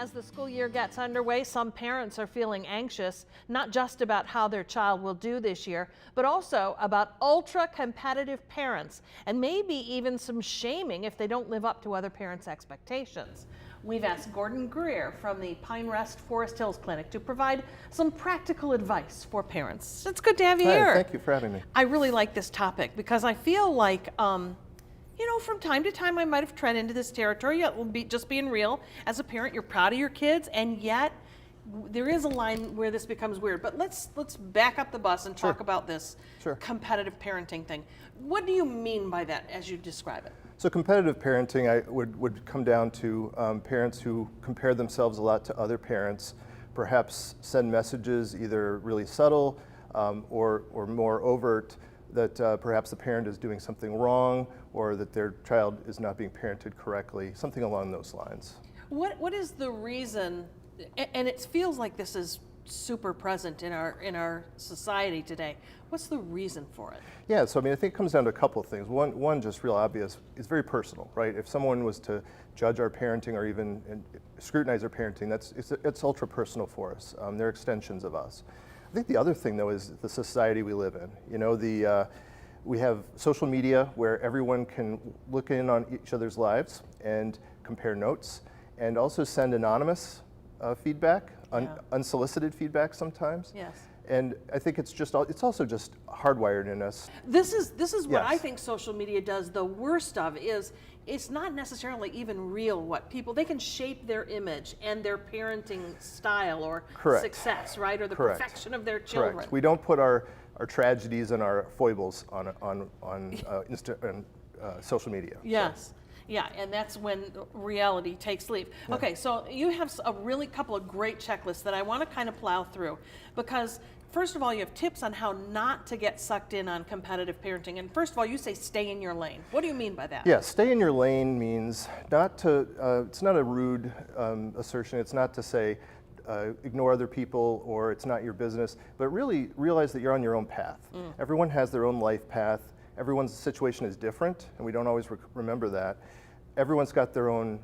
As the school year gets underway, some parents are feeling anxious, not just about how their child will do this year, but also about ultra-competitive parents, and maybe even some shaming if they don't live up to other parents' expectations. We've asked Gordon Greer from the Pine Rest Forest Hills Clinic to provide some practical advice for parents. It's good to have you here. Thank you for having me. I really like this topic because I feel like you know, from time to time I might have tread into this territory. Just being real, as a parent, you're proud of your kids, and yet there is a line where this becomes weird. But let's back up the bus and talk about this competitive parenting thing. What do you mean by that as you describe it? So competitive parenting would come down to parents who compare themselves a lot to other parents, perhaps send messages either really subtle or more overt that perhaps the parent is doing something wrong or that their child is not being parented correctly, something along those lines. What is the reason, and it feels like this is super present in our society today, what's the reason for it? Yeah, so I mean, I think it comes down to a couple of things. One just real obvious, is very personal, right? If someone was to judge our parenting or even scrutinize our parenting, it's ultra personal for us. They're extensions of us. I think the other thing, though, is the society we live in. You know, we have social media where everyone can look in on each other's lives and compare notes, and also send anonymous feedback, unsolicited feedback sometimes. Yes. And I think it's also just hardwired in us. This is what I think social media does the worst of, is it's not necessarily even real what people, they can shape their image and their parenting style or success, right? Or the perfection of their children. Correct. We don't put our tragedies and our foibles on social media. Yes. So. Yeah, and that's when reality takes leave. Yeah. Okay, so you have a really couple of great checklists that I want to kind of plow through, because first of all, you have tips on how not to get sucked in on competitive parenting. And first of all, you say stay in your lane. What do you mean by that? Yeah, stay in your lane means not to, it's not a rude assertion. It's not to say ignore other people or it's not your business, but really realize that you're on your own path. Everyone has their own life path. Everyone's situation is different, and we don't always remember that. Everyone's got their own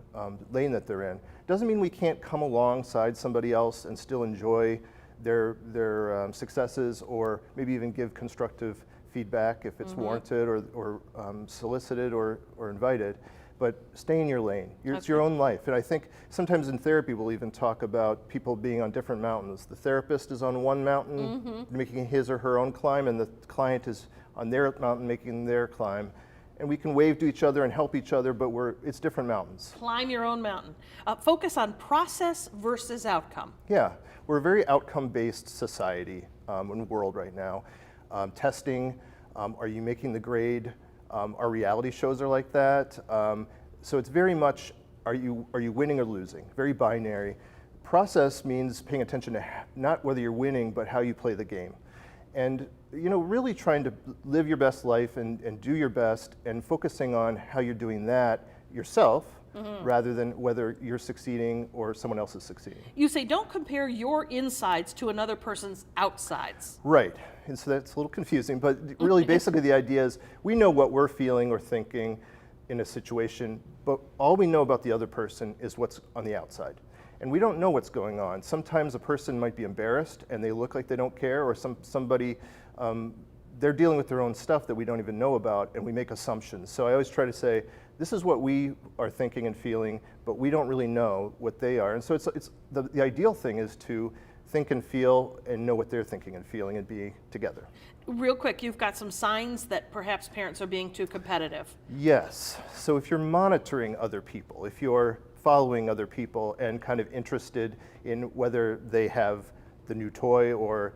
lane that they're in. Doesn't mean we can't come alongside somebody else and still enjoy their successes, or maybe even give constructive feedback if it's warranted or solicited or invited. But stay in your lane. It's your own life. And I think sometimes in therapy we'll even talk about people being on different mountains. The therapist is on one mountain making his or her own climb, and the client is on their mountain making their climb. And we can wave to each other and help each other, but it's different mountains. Climb your own mountain. Focus on process versus outcome. Yeah, we're a very outcome-based society in the world right now. Testing, are you making the grade? Our reality shows are like that. So it's very much, are you winning or losing? Very binary. Process means paying attention to not whether you're winning, but how you play the game. And you know, really trying to live your best life and do your best, and focusing on how you're doing that yourself, rather than whether you're succeeding or someone else is succeeding. You say don't compare your insides to another person's outsides. Right, and so that's a little confusing, but really basically the idea is we know what we're feeling or thinking in a situation, but all we know about the other person is what's on the outside. And we don't know what's going on. Sometimes a person might be embarrassed and they look like they don't care, or somebody, they're dealing with their own stuff that we don't even know about, and we make assumptions. So I always try to say, this is what we are thinking and feeling, but we don't really know what they are. And so the ideal thing is to think and feel and know what they're thinking and feeling and be together. Real quick, you've got some signs that perhaps parents are being too competitive. Yes, so if you're monitoring other people, if you're following other people and kind of interested in whether they have the new toy or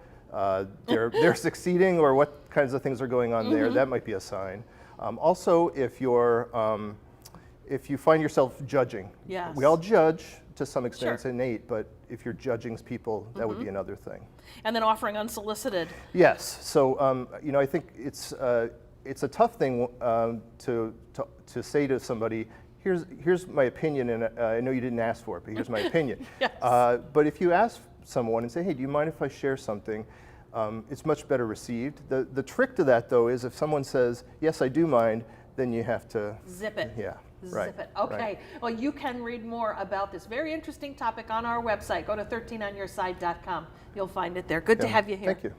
they're succeeding or what kinds of things are going on there, that might be a sign. Also, if you find yourself judging, we all judge to some extent, it's innate, but if you're judging people, that would be another thing. And then offering unsolicited. Yes, so you know, I think it's a tough thing to say to somebody, here's my opinion, and I know you didn't ask for it, but here's my opinion. But if you ask someone and say, hey, do you mind if I share something? It's much better received. The trick to that, though, is if someone says, yes, I do mind, then you have to zip it. Yeah. Right, Zip it. Okay. right. Well, you can read more about this very interesting topic on our website. Go to 13onyourside.com. You'll find it there. Good to Yeah, have you here. Thank you.